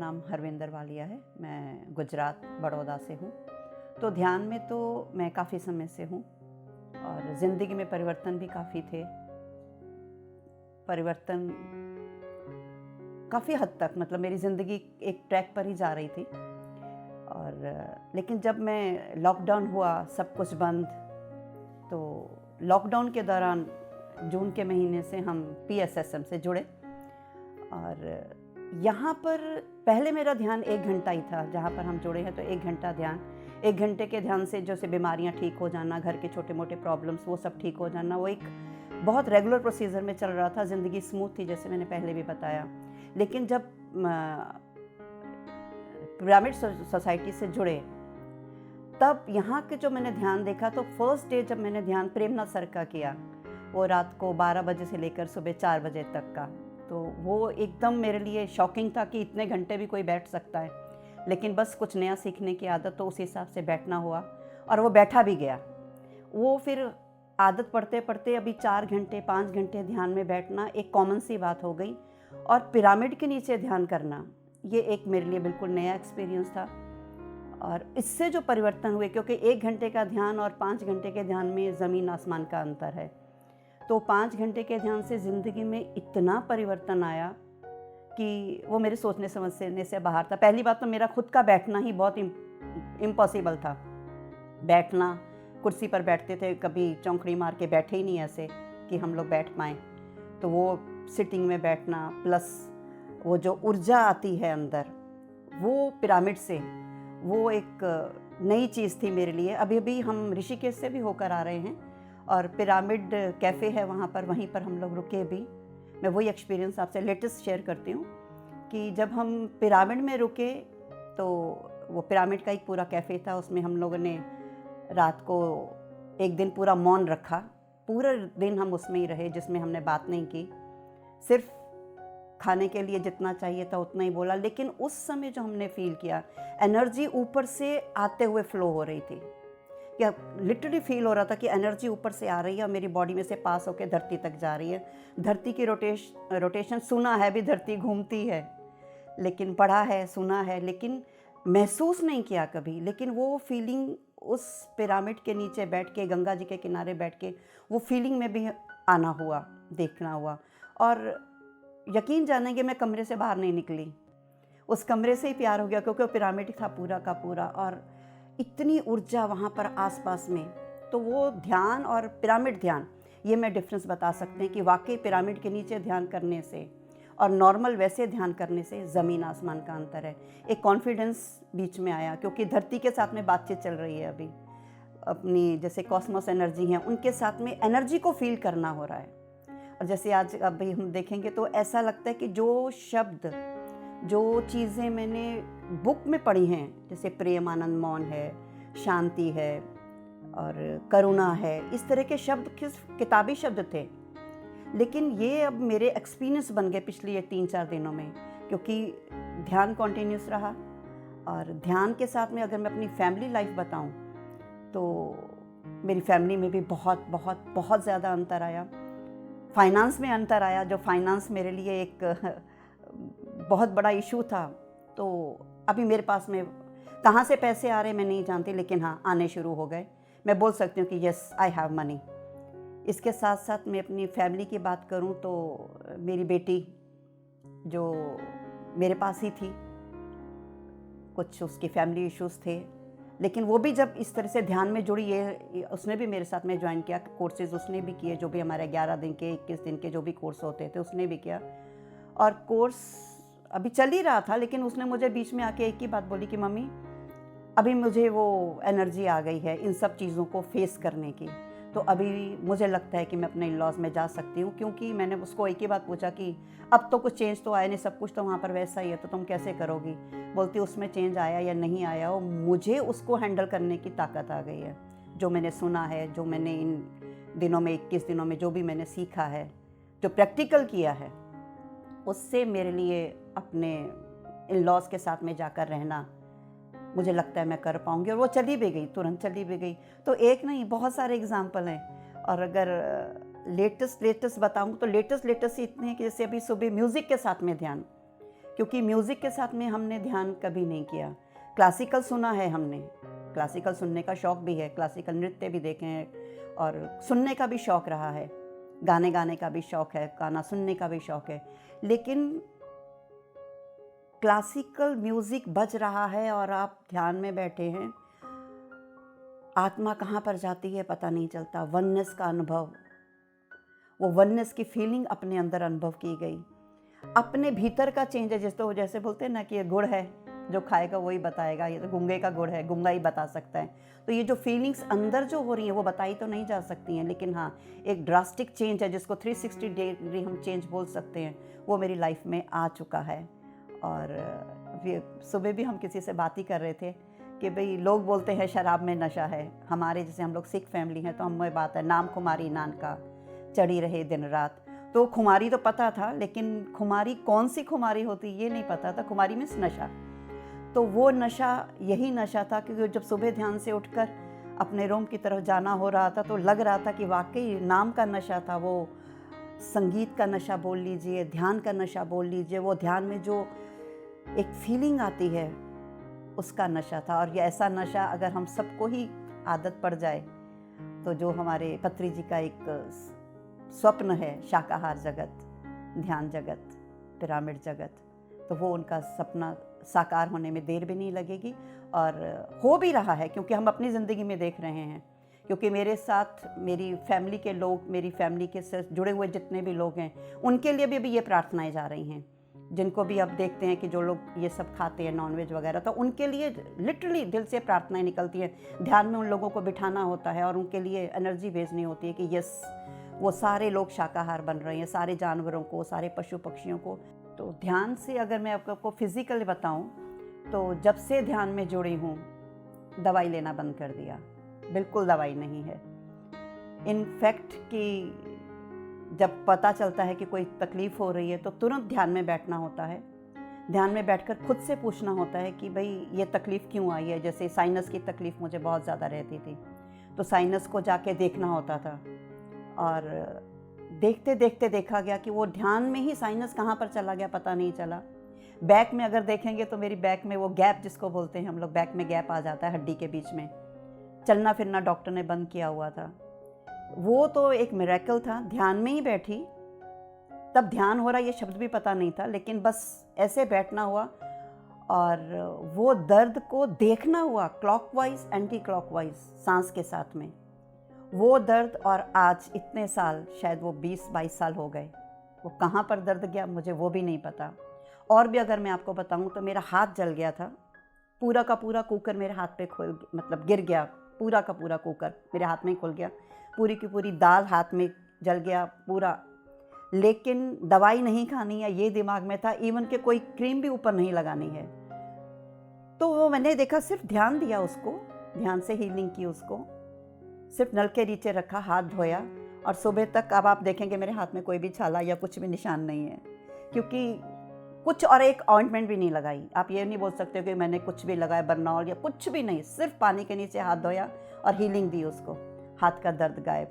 नाम हरविंदर वालिया है। मैं गुजरात बड़ौदा से हूँ। तो ध्यान में तो मैं काफ़ी समय से हूँ और ज़िंदगी में परिवर्तन भी काफ़ी थे। परिवर्तन काफ़ी हद तक, मतलब मेरी ज़िंदगी एक ट्रैक पर ही जा रही थी। और लेकिन जब मैं लॉकडाउन हुआ, सब कुछ बंद, तो लॉकडाउन के दौरान जून के महीने से हम PSSM से जुड़े। और यहाँ पर पहले मेरा ध्यान 1 घंटा ही था। जहाँ पर हम जुड़े हैं तो 1 घंटा ध्यान, 1 घंटे के ध्यान से जैसे बीमारियाँ ठीक हो जाना, घर के छोटे मोटे प्रॉब्लम्स वो सब ठीक हो जाना, वो एक बहुत रेगुलर प्रोसीजर में चल रहा था। ज़िंदगी स्मूथ थी, जैसे मैंने पहले भी बताया। लेकिन जब पिरामिड सोसाइटी से जुड़े, तब यहाँ के जो मैंने ध्यान देखा, तो फर्स्ट डे जब मैंने ध्यान प्रेमनाथ सर का किया, वो रात को 12 बजे से लेकर सुबह 4 बजे तक का, तो वो एकदम मेरे लिए शॉकिंग था कि इतने घंटे भी कोई बैठ सकता है। लेकिन बस कुछ नया सीखने की आदत, तो उस हिसाब से बैठना हुआ और वो बैठा भी गया। वो फिर आदत पढ़ते पढ़ते अभी 4 घंटे 5 घंटे ध्यान में बैठना एक कॉमन सी बात हो गई। और पिरामिड के नीचे ध्यान करना, ये एक मेरे लिए बिल्कुल नया एक्सपीरियंस था। और इससे जो परिवर्तन हुए, क्योंकि 1 घंटे का ध्यान और 5 घंटे के ध्यान में ज़मीन आसमान का अंतर है, तो 5 घंटे के ध्यान से ज़िंदगी में इतना परिवर्तन आया कि वो मेरे सोचने समझने से बाहर था। पहली बात तो मेरा खुद का बैठना ही बहुत इम्पॉसिबल था। बैठना, कुर्सी पर बैठते थे, कभी चौंकड़ी मार के बैठे ही नहीं ऐसे कि हम लोग बैठ पाएँ। तो वो सिटिंग में बैठना, प्लस वो जो ऊर्जा आती है अंदर, वो पिरामिड से, वो एक नई चीज़ थी मेरे लिए। अभी अभी हम ऋषिकेश से भी होकर आ रहे हैं और पिरामिड कैफ़े है वहाँ पर, वहीं पर हम लोग रुके भी। मैं वही एक्सपीरियंस आपसे लेटेस्ट शेयर करती हूँ कि जब हम पिरामिड में रुके, तो वो पिरामिड का एक पूरा कैफ़े था, उसमें हम लोगों ने रात को एक दिन पूरा मौन रखा। पूरा दिन हम उसमें ही रहे, जिसमें हमने बात नहीं की, सिर्फ खाने के लिए जितना चाहिए था उतना ही बोला। लेकिन उस समय जो हमने फील किया, एनर्जी ऊपर से आते हुए फ्लो हो रही थी, या लिटरली फील हो रहा था कि एनर्जी ऊपर से आ रही है और मेरी बॉडी में से पास होकर धरती तक जा रही है। धरती की रोटेशन सुना है भी, धरती घूमती है, लेकिन पढ़ा है, सुना है, लेकिन महसूस नहीं किया कभी। लेकिन वो फीलिंग उस पिरामिड के नीचे बैठ के, गंगा जी के किनारे बैठ के, वो फीलिंग में भी आना हुआ, देखना हुआ। और यकीन जानेंगे, मैं कमरे से बाहर नहीं निकली, उस कमरे से ही प्यार हो गया, क्योंकि वो पिरामिड था पूरा का पूरा और इतनी ऊर्जा वहाँ पर आसपास में। तो वो ध्यान और पिरामिड ध्यान, ये मैं डिफरेंस बता सकते हैं कि वाकई पिरामिड के नीचे ध्यान करने से और नॉर्मल वैसे ध्यान करने से ज़मीन आसमान का अंतर है। एक कॉन्फिडेंस बीच में आया, क्योंकि धरती के साथ में बातचीत चल रही है अभी, अपनी जैसे कॉस्मोस एनर्जी हैं, उनके साथ में एनर्जी को फील करना हो रहा है। और जैसे आज अभी हम देखेंगे तो ऐसा लगता है कि जो शब्द, जो चीज़ें मैंने बुक में पढ़ी हैं, जैसे प्रेम, आनंद, मौन है, शांति है और करुणा है, इस तरह के शब्द किताबी शब्द थे। लेकिन ये अब मेरे एक्सपीरियंस बन गए पिछले 3-4 दिनों में, क्योंकि ध्यान कॉन्टीन्यूस रहा। और ध्यान के साथ में अगर मैं अपनी फैमिली लाइफ बताऊं, तो मेरी फैमिली में भी बहुत बहुत बहुत ज़्यादा अंतर आया। फाइनेंस में अंतर आया, जो फाइनेंस मेरे लिए एक बहुत बड़ा इशू था। तो अभी मेरे पास में कहाँ से पैसे आ रहे मैं नहीं जानती, लेकिन हाँ, आने शुरू हो गए। मैं बोल सकती हूँ कि यस, आई हैव मनी। इसके साथ साथ मैं अपनी फैमिली की बात करूँ तो मेरी बेटी जो मेरे पास ही थी, कुछ उसकी फैमिली इश्यूज़ थे, लेकिन वो भी जब इस तरह से ध्यान में जुड़ी, ये उसने भी मेरे साथ में ज्वाइन किया, कोर्सेज़ उसने भी किए, जो भी हमारे 11 दिन के 21 दिन के जो भी कोर्स होते थे उसने भी किया। और कोर्स अभी चल ही रहा था, लेकिन उसने मुझे बीच में आके एक ही बात बोली कि मम्मी, अभी मुझे वो एनर्जी आ गई है इन सब चीज़ों को फेस करने की, तो अभी मुझे लगता है कि मैं अपने इन-लॉज़ में जा सकती हूँ। क्योंकि मैंने उसको एक ही बात पूछा कि अब तो कुछ चेंज तो आया नहीं, सब कुछ तो वहाँ पर वैसा ही है, तो तुम कैसे करोगी? बोलती उसमें चेंज आया या नहीं आया, और मुझे उसको हैंडल करने की ताकत आ गई है। जो मैंने सुना है, जो मैंने इन दिनों में 21 दिनों में जो भी मैंने सीखा है, जो प्रैक्टिकल किया है, उससे मेरे लिए अपने इन-लॉज़ के साथ में जाकर रहना, मुझे लगता है मैं कर पाऊँगी। और वो चली भी गई, तुरंत चली भी गई। तो एक नहीं, बहुत सारे एग्जाम्पल हैं। और अगर लेटेस्ट बताऊँ तो लेटेस्ट ही इतने हैं कि जैसे अभी सुबह म्यूज़िक के साथ में ध्यान, क्योंकि म्यूज़िक के साथ में हमने ध्यान कभी नहीं किया। क्लासिकल सुना है हमने, क्लासिकल सुनने का शौक़ भी है, क्लासिकल नृत्य भी देखे हैं और सुनने का भी शौक़ रहा है, गाने गाने का भी शौक़ है, गाना सुनने का भी शौक़ है। लेकिन क्लासिकल म्यूज़िक बज रहा है और आप ध्यान में बैठे हैं, आत्मा कहाँ पर जाती है पता नहीं चलता। वननेस का अनुभव, वो वननेस की फीलिंग अपने अंदर अनुभव की गई। अपने भीतर का चेंज है, जैसे बोलते हैं ना कि ये गुड़ है, जो खाएगा वही बताएगा, ये तो गुंगे का गुड़ है, गुंगा ही बता सकता है। तो ये जो फीलिंग्स अंदर जो हो रही हैं वो बताई तो नहीं जा सकती हैं, लेकिन हाँ एक ड्रास्टिक चेंज है जिसको 360 डिग्री हम चेंज बोल सकते हैं, वो मेरी लाइफ में आ चुका है। और सुबह भी हम किसी से बात ही कर रहे थे कि भाई लोग बोलते हैं शराब में नशा है, हमारे जैसे हम लोग सिख फैमिली हैं तो हमें बात है नाम खुमारी नानका चढ़ी रहे दिन रात। तो खुमारी तो पता था, लेकिन खुमारी कौन सी खुमारी होती ये नहीं पता था। खुमारी मीन्स नशा, तो वो नशा यही नशा था। क्योंकि जब सुबह ध्यान से उठकर अपने रूम की तरफ जाना हो रहा था तो लग रहा था कि वाकई नाम का नशा था, वो संगीत का नशा बोल लीजिए, ध्यान का नशा बोल लीजिए, वो ध्यान में जो एक फीलिंग आती है उसका नशा था। और ये ऐसा नशा अगर हम सबको ही आदत पड़ जाए तो जो हमारे पत्री जी का एक स्वप्न है, शाकाहार जगत, ध्यान जगत, पिरामिड जगत, तो वो उनका सपना साकार होने में देर भी नहीं लगेगी। और हो भी रहा है, क्योंकि हम अपनी ज़िंदगी में देख रहे हैं। क्योंकि मेरे साथ मेरी फैमिली के लोग, मेरी फैमिली के से जुड़े हुए जितने भी लोग हैं, उनके लिए भी अभी ये प्रार्थनाएं जा रही हैं। जिनको भी अब देखते हैं कि जो लोग ये सब खाते हैं नॉनवेज वगैरह, तो उनके लिए लिटरली दिल से प्रार्थनाएं निकलती हैं। ध्यान में उन लोगों को बिठाना होता है और उनके लिए एनर्जी भेजनी होती है कि यस, वो सारे लोग शाकाहार बन रहे हैं, सारे जानवरों को, सारे पशु पक्षियों को। तो ध्यान से अगर मैं आपको फिज़िकली बताऊं तो जब से ध्यान में जुड़ी हूँ, दवाई लेना बंद कर दिया। बिल्कुल दवाई नहीं है। इनफैक्ट कि जब पता चलता है कि कोई तकलीफ़ हो रही है तो तुरंत ध्यान में बैठना होता है। ध्यान में बैठकर खुद से पूछना होता है कि भाई ये तकलीफ़ क्यों आई है। जैसे साइनस की तकलीफ़ मुझे बहुत ज़्यादा रहती थी, तो साइनस को जाके देखना होता था। और देखते देखते देखा गया कि वो ध्यान में ही साइनस कहाँ पर चला गया पता नहीं चला। बैक में अगर देखेंगे तो मेरी बैक में वो गैप जिसको बोलते हैं हम लोग, बैक में गैप आ जाता है हड्डी के बीच में, चलना फिरना डॉक्टर ने बंद किया हुआ था। वो तो एक मिरेकल था। ध्यान में ही बैठी, तब ध्यान हो रहा ये शब्द भी पता नहीं था, लेकिन बस ऐसे बैठना हुआ और वो दर्द को देखना हुआ, क्लॉकवाइज एंटी क्लॉकवाइज सांस के साथ में वो दर्द। और आज इतने साल, शायद वो 20-22 साल हो गए, वो कहाँ पर दर्द गया मुझे वो भी नहीं पता। और भी अगर मैं आपको बताऊँ तो मेरा हाथ जल गया था, पूरा का पूरा कुकर मेरे हाथ पे गिर गया, पूरा का पूरा कुकर मेरे हाथ में ही खुल गया, पूरी की पूरी दाल हाथ में जल गया पूरा। लेकिन दवाई नहीं खानी है ये दिमाग में था, इवन के कोई क्रीम भी ऊपर नहीं लगानी है। तो वो मैंने देखा, सिर्फ ध्यान दिया उसको, ध्यान से हीलिंग की उसको, सिर्फ नल के नीचे रखा, हाथ धोया और सुबह तक अब आप देखेंगे मेरे हाथ में कोई भी छाला या कुछ भी निशान नहीं है। क्योंकि कुछ और एक ऑइंटमेंट भी नहीं लगाई। आप ये नहीं बोल सकते कि मैंने कुछ भी लगाया बर्नॉल या कुछ भी नहीं, सिर्फ पानी के नीचे हाथ धोया और हीलिंग दी उसको। हाथ का दर्द गायब,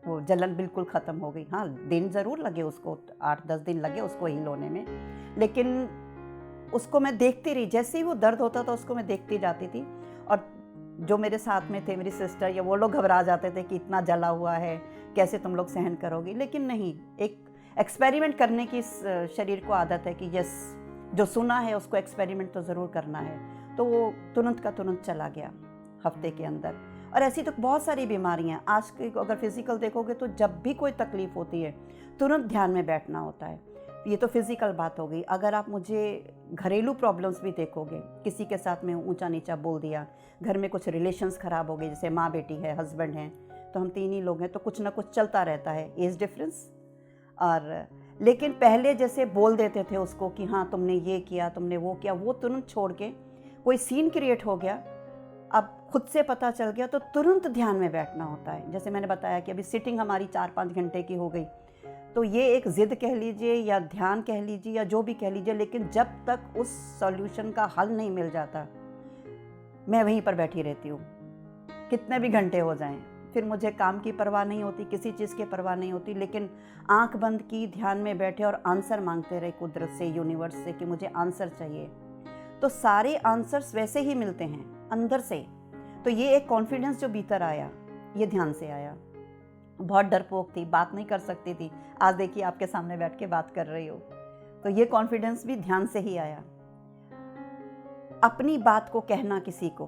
वो जलन बिल्कुल ख़त्म हो गई। हाँ, दिन ज़रूर लगे उसको, 8-10 दिन लगे उसको हील होने में, लेकिन उसको मैं देखती रही। जैसे ही वो दर्द होता था उसको मैं देखती जाती थी। और जो मेरे साथ में थे, मेरी सिस्टर या वो लोग घबरा जाते थे कि इतना जला हुआ है, कैसे तुम लोग सहन करोगी। लेकिन नहीं, एक एक्सपेरिमेंट करने की इस शरीर को आदत है कि यस, जो सुना है उसको एक्सपेरिमेंट तो ज़रूर करना है। तो वो तुरंत का तुरंत चला गया हफ्ते के अंदर। और ऐसी तो बहुत सारी बीमारियां आज के अगर फिज़िकल देखोगे तो जब भी कोई तकलीफ़ होती है तुरंत ध्यान में बैठना होता है। ये तो फिज़िकल बात हो गई। अगर आप मुझे घरेलू प्रॉब्लम्स भी देखोगे, किसी के साथ में ऊंचा नीचा बोल दिया, घर में कुछ रिलेशंस ख़राब हो गए, जैसे माँ बेटी है, हस्बैंड हैं, तो हम 3 ही लोग हैं, तो कुछ ना कुछ चलता रहता है, एज डिफरेंस। और लेकिन पहले जैसे बोल देते थे उसको कि हाँ तुमने ये किया, तुमने वो किया, वो तुरंत छोड़ के कोई सीन क्रिएट हो गया, अब खुद से पता चल गया, तो तुरंत ध्यान में बैठना होता है। जैसे मैंने बताया कि अभी सिटिंग हमारी 4-5 घंटे की हो गई, तो ये एक ज़िद कह लीजिए या ध्यान कह लीजिए या जो भी कह लीजिए, लेकिन जब तक उस सॉल्यूशन का हल नहीं मिल जाता मैं वहीं पर बैठी रहती हूँ, कितने भी घंटे हो जाएं। फिर मुझे काम की परवाह नहीं होती, किसी चीज़ की परवाह नहीं होती, लेकिन आंख बंद की, ध्यान में बैठे और आंसर मांगते रहे कुदरत से, यूनिवर्स से कि मुझे आंसर चाहिए। तो सारे आंसर्स वैसे ही मिलते हैं अंदर से। तो ये एक कॉन्फिडेंस जो भीतर आया, ये ध्यान से आया। बहुत डरपोक थी, बात नहीं कर सकती थी। आज देखिए आपके सामने बैठ के बात कर रही हो। तो ये कॉन्फिडेंस भी ध्यान से ही आया। अपनी बात को कहना किसी को,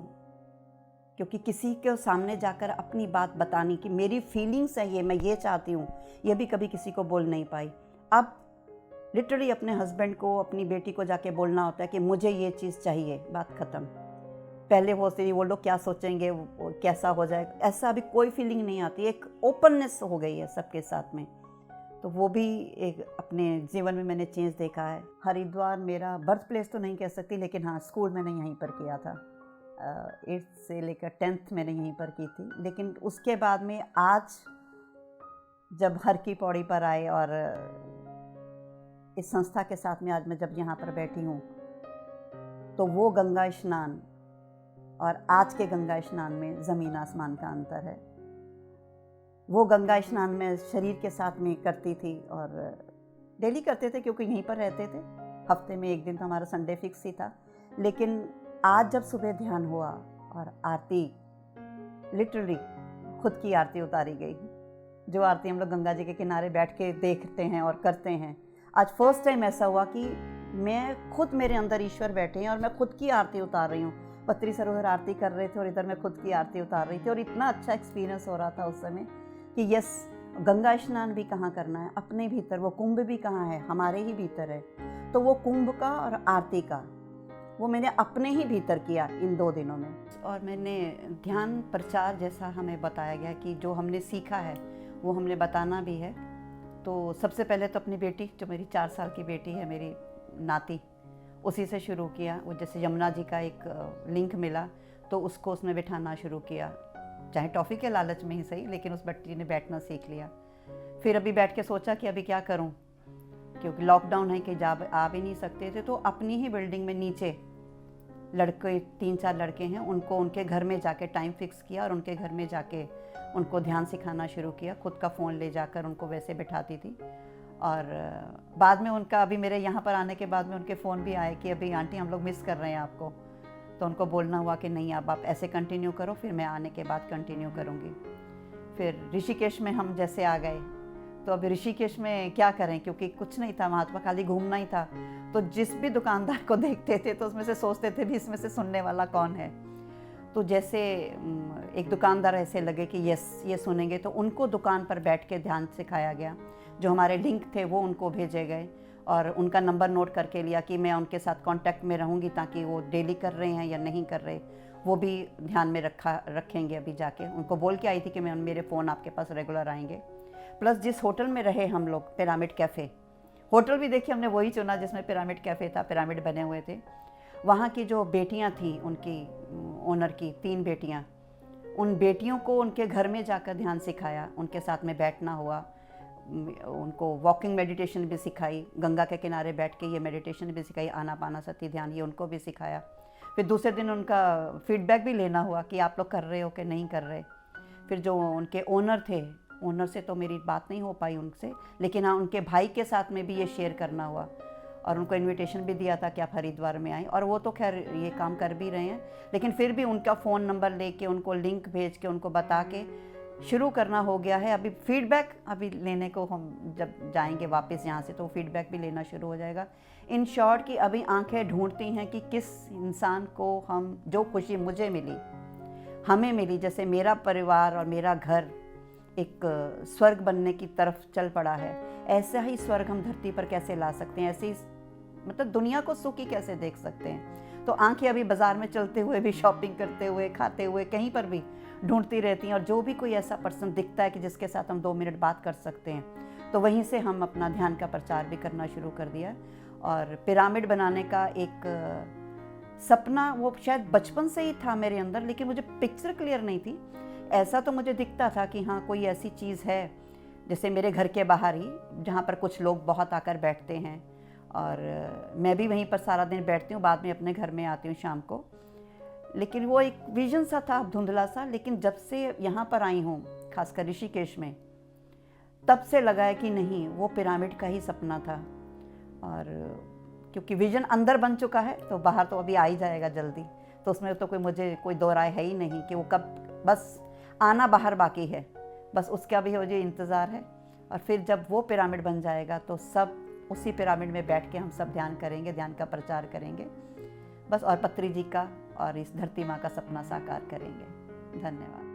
क्योंकि किसी के सामने जाकर अपनी बात बतानी कि मेरी फीलिंग्स है ये, मैं ये चाहती हूँ, ये भी कभी किसी को बोल नहीं पाई। अब लिटरली अपने हस्बैंड को, अपनी बेटी को जाके बोलना होता है कि मुझे ये चीज़ चाहिए, बात ख़त्म। पहले वो लोग क्या सोचेंगे, वो कैसा हो जाएगा, ऐसा अभी कोई फीलिंग नहीं आती। एक ओपननेस हो गई है सबके साथ में। तो वो भी एक अपने जीवन में मैंने चेंज देखा है। हरिद्वार मेरा बर्थ प्लेस तो नहीं कह सकती, लेकिन हाँ, स्कूल मैंने यहीं पर किया था। 8th से लेकर 10th मैंने यहीं पर की थी। लेकिन उसके बाद में आज जब हर की पौड़ी पर आए और इस संस्था के साथ में आज मैं जब यहाँ पर बैठी हूँ, तो वो गंगा स्नान और आज के गंगा स्नान में ज़मीन आसमान का अंतर है। वो गंगा स्नान में शरीर के साथ में करती थी और डेली करते थे क्योंकि यहीं पर रहते थे। हफ्ते में एक दिन तो हमारा संडे फिक्स ही था। लेकिन आज जब सुबह ध्यान हुआ और आरती, लिटरली खुद की आरती उतारी गई। जो आरती हम लोग गंगा जी के किनारे बैठ के देखते हैं और करते हैं, आज फर्स्ट टाइम ऐसा हुआ कि मैं खुद, मेरे अंदर ईश्वर बैठे हैं और मैं खुद की आरती उतार रही हूँ। पत्री सरोवर आरती कर रहे थे और इधर मैं खुद की आरती उतार रही थी। और इतना अच्छा एक्सपीरियंस हो रहा था उस समय कि यस, गंगा स्नान भी कहाँ करना है, अपने भीतर। वो कुंभ भी कहाँ है, हमारे ही भीतर है। तो वो कुंभ का और आरती का वो मैंने अपने ही भीतर किया इन 2 दिनों में। और मैंने ध्यान प्रचार, जैसा हमें बताया गया कि जो हमने सीखा है वो हमने बताना भी है। तो सबसे पहले तो अपनी बेटी, जो मेरी 4 साल की बेटी है, मेरी नाती, उसी से शुरू किया। वो जैसे यमुना जी का एक लिंक मिला तो उसको उसमें बिठाना शुरू किया, चाहे टॉफ़ी के लालच में ही सही, लेकिन उस बच्ची ने बैठना सीख लिया। फिर अभी बैठ के सोचा कि अभी क्या करूं, क्योंकि लॉकडाउन है कि आ भी नहीं सकते थे। तो अपनी ही बिल्डिंग में नीचे लड़के, 3-4 लड़के हैं, उनको उनके घर में जाके टाइम फिक्स किया और उनके घर में जाके उनको ध्यान सिखाना शुरू किया। खुद का फ़ोन ले जाकर उनको वैसे बिठाती थी। और बाद में उनका, अभी मेरे यहाँ पर आने के बाद में उनके फ़ोन भी आए कि अभी आंटी हम लोग मिस कर रहे हैं आपको। तो उनको बोलना हुआ कि नहीं, अब आप ऐसे कंटिन्यू करो, फिर मैं आने के बाद कंटिन्यू करूँगी। फिर ऋषिकेश में हम जैसे आ गए, तो अभी ऋषिकेश में क्या करें, क्योंकि कुछ नहीं था वहाँ, तो खाली घूमना ही था। तो जिस भी दुकानदार को देखते थे तो उसमें से सोचते थे भी इसमें से सुनने वाला कौन है। तो जैसे एक दुकानदार ऐसे लगे कि यस, ये सुनेंगे, तो उनको दुकान पर बैठ के ध्यान सिखाया गया। जो हमारे लिंक थे वो उनको भेजे गए और उनका नंबर नोट करके लिया कि मैं उनके साथ कांटेक्ट में रहूँगी, ताकि वो डेली कर रहे हैं या नहीं कर रहे वो भी ध्यान में रखेंगे। अभी जाके उनको बोल के आई थी कि मैं, मेरे फ़ोन आपके पास रेगुलर आएंगे। प्लस जिस होटल में रहे हम लोग, पिरामिड कैफ़े, होटल भी देखिए हमने वही चुना जिसमें पिरामिड कैफ़े था, पिरामिड बने हुए थे। वहाँ की जो बेटियाँ थीं, उनकी ओनर की 3 बेटियाँ, उन बेटियों को उनके घर में जाकर ध्यान सिखाया, उनके साथ में बैठना हुआ, उनको वॉकिंग मेडिटेशन भी सिखाई, गंगा के किनारे बैठ के ये मेडिटेशन भी सिखाई, आनापानसति ध्यान, ये उनको भी सिखाया। फिर दूसरे दिन उनका फीडबैक भी लेना हुआ कि आप लोग कर रहे हो कि नहीं कर रहे। फिर जो उनके ओनर थे, ओनर से तो मेरी बात नहीं हो पाई उनसे, लेकिन हाँ, उनके भाई के साथ में भी ये शेयर करना हुआ और उनको इनविटेशन भी दिया था कि आप हरिद्वार में आएँ। और वो तो खैर ये काम कर भी रहे हैं, लेकिन फिर भी उनका फ़ोन नंबर लेके, उनको लिंक भेज के, उनको बता के शुरू करना हो गया है। अभी फीडबैक अभी लेने को हम जब जाएंगे वापस यहाँ से, तो फीडबैक भी लेना शुरू हो जाएगा। इन शॉर्ट कि अभी आंखें ढूंढती हैं कि किस इंसान को हम, जो खुशी मुझे मिली, हमें मिली, जैसे मेरा परिवार और मेरा घर एक स्वर्ग बनने की तरफ चल पड़ा है, ऐसा ही स्वर्ग हम धरती पर कैसे ला सकते हैं, ऐसे ही मतलब दुनिया को सुखी कैसे देख सकते हैं। तो आंखें अभी बाज़ार में चलते हुए भी, शॉपिंग करते हुए, खाते हुए, कहीं पर भी ढूंढती रहती हैं। और जो भी कोई ऐसा पर्सन दिखता है कि जिसके साथ हम 2 मिनट बात कर सकते हैं, तो वहीं से हम अपना ध्यान का प्रचार भी करना शुरू कर दिया। और पिरामिड बनाने का एक सपना, वो शायद बचपन से ही था मेरे अंदर, लेकिन मुझे पिक्चर क्लियर नहीं थी। ऐसा तो मुझे दिखता था कि हाँ, कोई ऐसी चीज़ है, जैसे मेरे घर के बाहर ही, जहाँ पर कुछ लोग बहुत आकर बैठते हैं और मैं भी वहीं पर सारा दिन बैठती हूँ, बाद में अपने घर में आती हूँ शाम को। लेकिन वो एक विजन सा था धुंधला सा, लेकिन जब से यहाँ पर आई हूँ खासकर ऋषिकेश में, तब से लगा है कि नहीं, वो पिरामिड का ही सपना था। और क्योंकि विजन अंदर बन चुका है तो बाहर तो अभी आ ही जाएगा जल्दी, तो उसमें तो मुझे कोई दो राय है ही नहीं कि वो कब, बस आना बाहर बाकी है, बस उसका भी मुझे इंतज़ार है। और फिर जब वो पिरामिड बन जाएगा तो सब उसी पिरामिड में बैठ के हम सब ध्यान करेंगे, ध्यान का प्रचार करेंगे बस, और पत्री जी का और इस धरती माँ का सपना साकार करेंगे। धन्यवाद।